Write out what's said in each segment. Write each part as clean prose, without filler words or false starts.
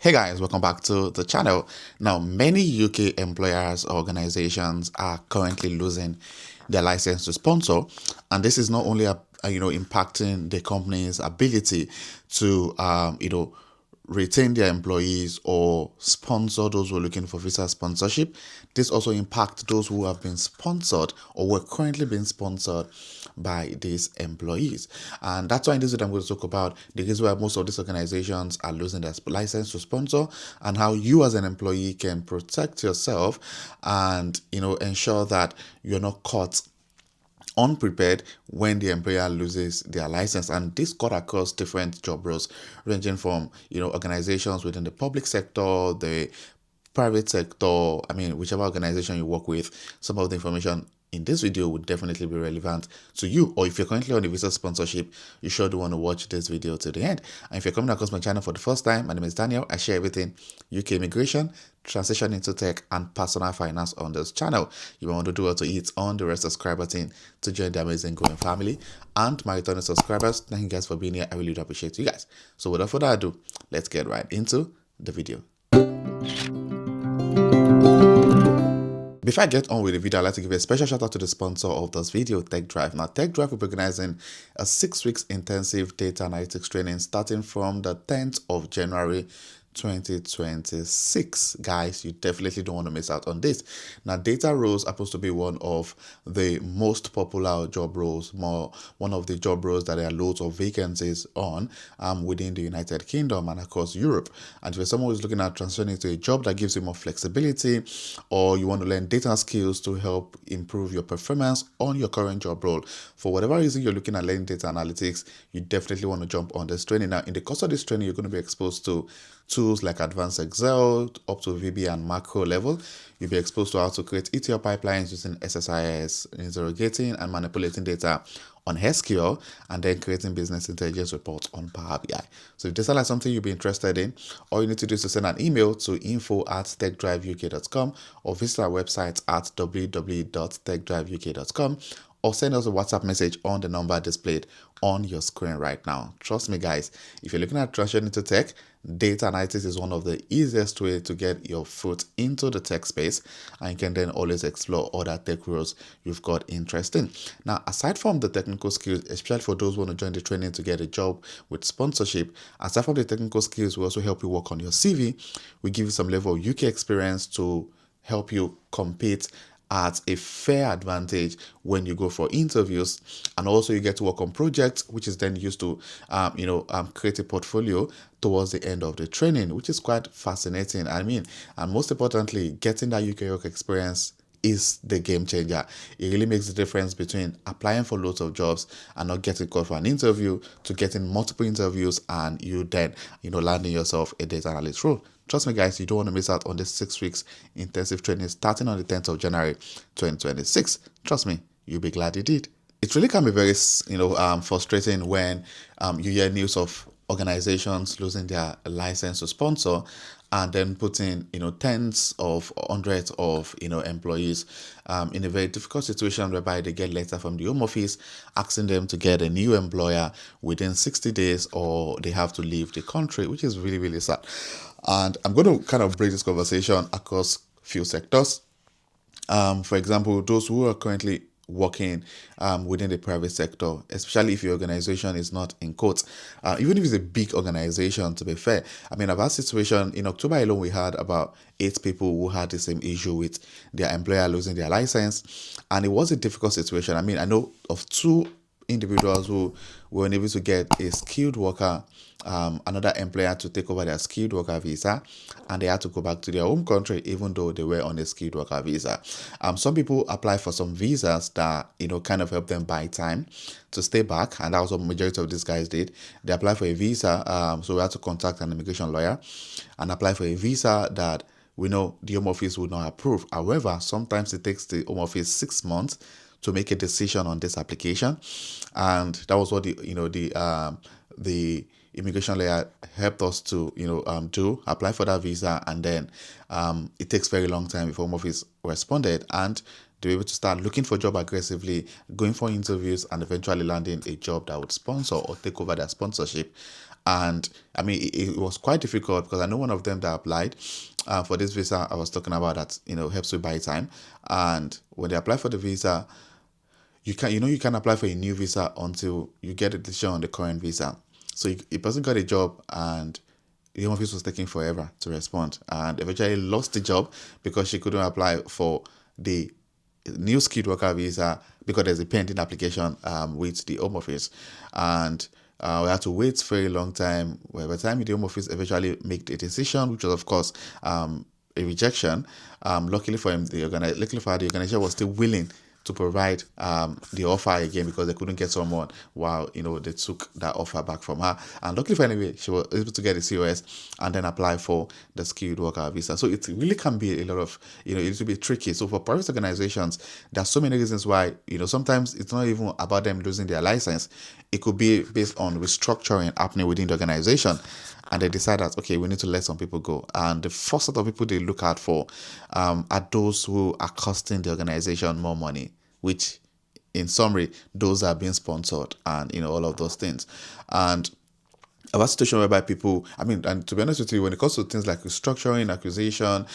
Hey guys, welcome back to the channel. Now, many UK employers or organizations are currently losing their license to sponsor, and this is not only impacting the company's ability to retain their employees or sponsor those who are looking for visa sponsorship. This also impacts those who have been sponsored or were currently being sponsored by these employees. And that's why in this video I'm going to talk about the reason why most of these organizations are losing their license to sponsor and how you as an employee can protect yourself and ensure that you're not caught unprepared when the employer loses their license. And this cut across different job roles ranging from organizations within the public sector, the private sector, whichever organization you work with. Some of the information in this video would definitely be relevant to you, or if you're currently on a visa sponsorship, you sure do want to watch this video to the end. And if you're coming across my channel for the first time, my name is Daniel. I share everything UK immigration, transition into tech, and personal finance on this channel. You want to do well to hit on the red subscribe button to join the amazing growing family. And my returning subscribers, thank you guys for being here. I really do appreciate you guys. So without further ado, let's get right into the video. Before I get on with the video, I'd like to give a special shout out to the sponsor of this video, TechDrive. Now, TechDrive will be organizing a 6 weeks intensive data analytics training starting from the 10th of January 2026. Guys, you definitely don't want to miss out on this. Now, data roles are supposed to be one of the most popular job roles, one of the job roles that there are loads of vacancies on within the United Kingdom and across Europe. And if you're someone who's looking at transitioning to a job that gives you more flexibility, or you want to learn data skills to help improve your performance on your current job role, for whatever reason you're looking at learning data analytics, you definitely want to jump on this training. Now, in the course of this training, you're going to be exposed to tools like advanced Excel up to VB and macro level. You'll be exposed to how to create ETL pipelines using SSIS, interrogating and manipulating data on SQL, and then creating business intelligence reports on Power BI. So if this sounds like something you'll be interested in, all you need to do is to send an email to info@techdriveuk.com or visit our website at www.techdriveuk.com, or send us a WhatsApp message on the number displayed on your screen right now. Trust me, guys, if you're looking at transition into tech, data analytics is one of the easiest way to get your foot into the tech space, and you can then always explore other tech roles you've got interest in. Now, aside from the technical skills, especially for those who want to join the training to get a job with sponsorship, aside from the technical skills, we also help you work on your CV. We give you some level of UK experience to help you compete at a fair advantage when you go for interviews, and also you get to work on projects, which is then used to create a portfolio towards the end of the training, which is quite fascinating. And most importantly, getting that UK work experience is the game changer. It really makes the difference between applying for loads of jobs and not getting called for an interview to getting multiple interviews and you then landing yourself a data analyst role. Trust me, guys, you don't want to miss out on this 6 weeks intensive training starting on the 10th of January 2026. Trust me, you'll be glad you did. It really can be very frustrating when you hear news of organizations losing their license to sponsor and then putting tens of hundreds of employees in a very difficult situation whereby they get letter from the Home Office asking them to get a new employer within 60 days or they have to leave the country, which is really, really sad. And I'm going to kind of break this conversation across few sectors. For example, those who are currently working within the private sector, especially if your organization is not in quotes, even if it's a big organization, to be fair. I've had a situation in October alone, we had about 8 people who had the same issue with their employer losing their license, and it was a difficult situation. I know of 2 individuals who were unable to get a skilled worker, another employer to take over their skilled worker visa, and they had to go back to their home country even though they were on a skilled worker visa. Some people apply for some visas that kind of help them buy time to stay back, and that was what majority of these guys did. They applied for a visa, so we had to contact an immigration lawyer and apply for a visa that we know the Home Office would not approve. However, sometimes it takes the Home Office 6 months to make a decision on this application, and that was what the immigration lawyer helped us to do, apply for that visa, and then it takes very long time before Home Office responded, and they were able to start looking for job aggressively, going for interviews, and eventually landing a job that would sponsor or take over their sponsorship. And I mean, it was quite difficult because I know one of them that applied for this visa I was talking about that, helps with buy time. And when they apply for the visa, you can apply for a new visa until you get a decision on the current visa. So a person got a job and the home office was taking forever to respond, and eventually lost the job because she couldn't apply for the new skilled worker visa because there's a pending application with the home office. And we had to wait for a long time. Well, by the time the home office eventually made a decision, which was of course a rejection, luckily for him, luckily for her, the organization was still willing to provide the offer again because they couldn't get someone while they took that offer back from her. And luckily for anyway, she was able to get a COS and then apply for the skilled worker visa. So it really can be a lot of a little bit tricky. So for private organizations, there are so many reasons why sometimes it's not even about them losing their license. It could be based on restructuring happening within the organization, and they decide that, okay, we need to let some people go. And the first set of people they look out for are those who are costing the organization more money, which in summary, those are being sponsored and all of those things. And about a situation whereby people, and to be honest with you, when it comes to things like restructuring, acquisition,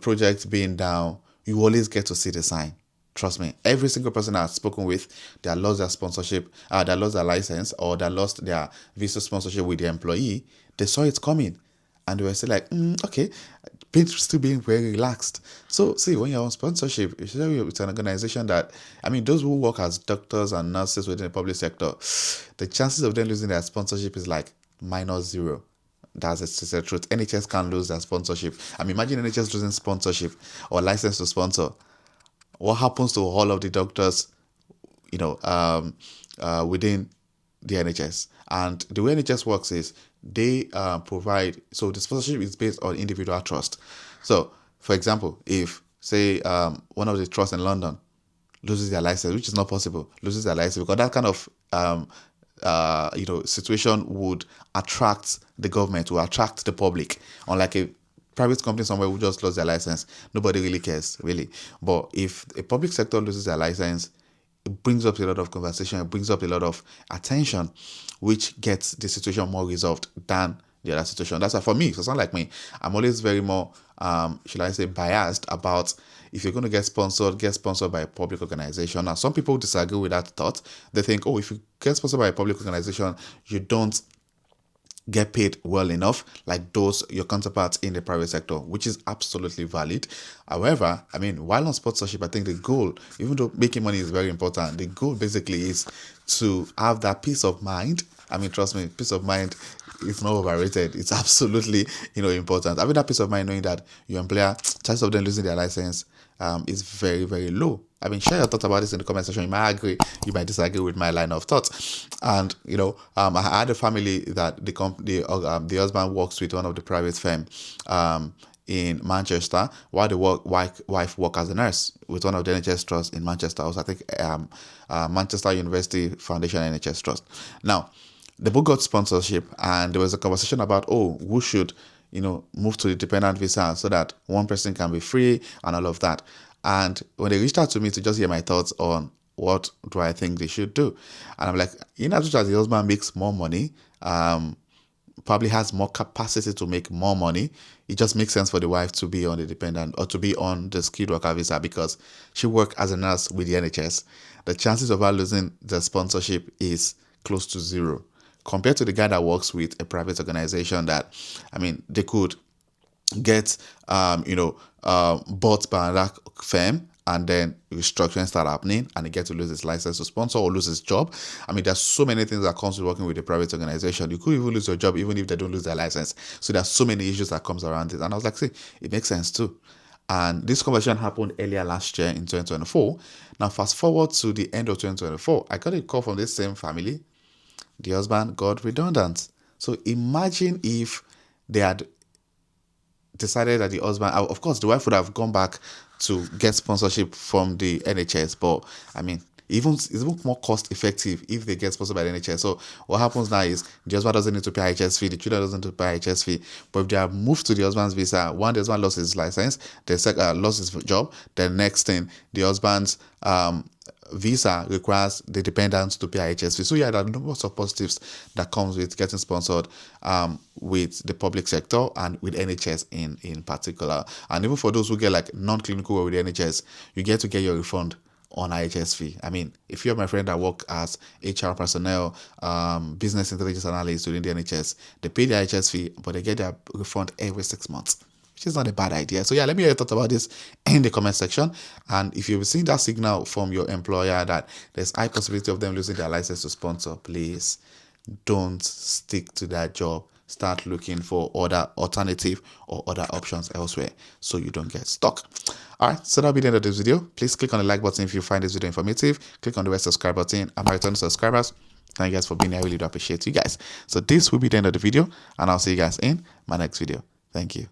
projects being down, you always get to see the sign. Trust me, every single person I've spoken with, they lost their sponsorship, they lost their license, or they lost their visa sponsorship with the employee. They saw it coming, and they were still like, okay, still being very relaxed. So see, when you're on sponsorship, especially with an organization that, those who work as doctors and nurses within the public sector, the chances of them losing their sponsorship is like -0. That's the truth. NHS can't lose their sponsorship. Imagine NHS losing sponsorship or license to sponsor. What happens to all of the doctors, within the NHS? And the way NHS works is they provide, so the sponsorship is based on individual trust. So, for example, if, say, one of the trusts in London loses their license, which is not possible, loses their license, because that kind of situation would attract the government, would attract the public, unlike a private company somewhere who just lost their license. Nobody really cares, really. But if a public sector loses their license, it brings up a lot of conversation, it brings up a lot of attention, which gets the situation more resolved than the other situation. That's why for me, so someone like me, I'm always very more, should I say, biased about if you're going to get sponsored by a public organization. Now, some people disagree with that thought. They think, oh, if you get sponsored by a public organization, you don't get paid well enough like your counterparts in the private sector, which is absolutely valid. However, while on sponsorship, I think the goal, even though making money is very important, the goal basically is to have that peace of mind. Trust me, peace of mind is not overrated. It's absolutely, important. Having that peace of mind knowing that your employer, chances of them losing their license is very, very low. Share your thoughts about this in the comment section. You might agree, you might disagree with my line of thoughts. And I had a family that the husband works with one of the private firms in Manchester, while the wife works as a nurse with one of the NHS trusts in Manchester. Also, I think Manchester University Foundation NHS Trust. Now, they both got sponsorship, and there was a conversation about, who should move to the dependent visa so that one person can be free and all of that. And when they reached out to me to just hear my thoughts on what do I think they should do, and I'm like, as much as the husband makes more money, probably has more capacity to make more money, it just makes sense for the wife to be on the dependent or to be on the skilled worker visa because she works as a nurse with the NHS. The chances of her losing the sponsorship is close to 0 compared to the guy that works with a private organization that, they could get, bought by another firm, and then restructuring start happening, and he gets to lose his license to sponsor or lose his job. There's so many things that comes with working with a private organization. You could even lose your job even if they don't lose their license. So there's so many issues that comes around it. And I was like, see, it makes sense too. And this conversation happened earlier last year in 2024. Now, fast forward to the end of 2024, I got a call from this same family. The husband got redundant. So imagine if they had decided that the husband, of course, the wife would have gone back to get sponsorship from the NHS, but it's even more cost effective if they get sponsored by the NHS. So what happens now is the husband doesn't need to pay HS fee, the children doesn't need to pay HS fee. But if they are moved to the husband's visa, one, the husband lost his license, the second lost his job. The next thing, the husband's visa requires the dependents to pay IHS fee. So yeah, there are numerous of positives that comes with getting sponsored with the public sector and with NHS in particular. And even for those who get like non-clinical work with the NHS, you get to get your refund on IHS fee. I mean, if you're my friend that work as HR personnel, business intelligence analysts within the NHS, they pay the IHS fee, but they get their refund every 6 months, which is not a bad idea. So yeah, let me hear your thoughts about this in the comment section. And if you've seen that signal from your employer that there's high possibility of them losing their license to sponsor, please don't stick to that job. Start looking for other alternative or other options elsewhere so you don't get stuck. All right, so that'll be the end of this video. Please click on the like button if you find this video informative. Click on the red subscribe button. I'm my returning subscribers. Thank you guys for being here. I really do appreciate you guys. So this will be the end of the video, and I'll see you guys in my next video. Thank you.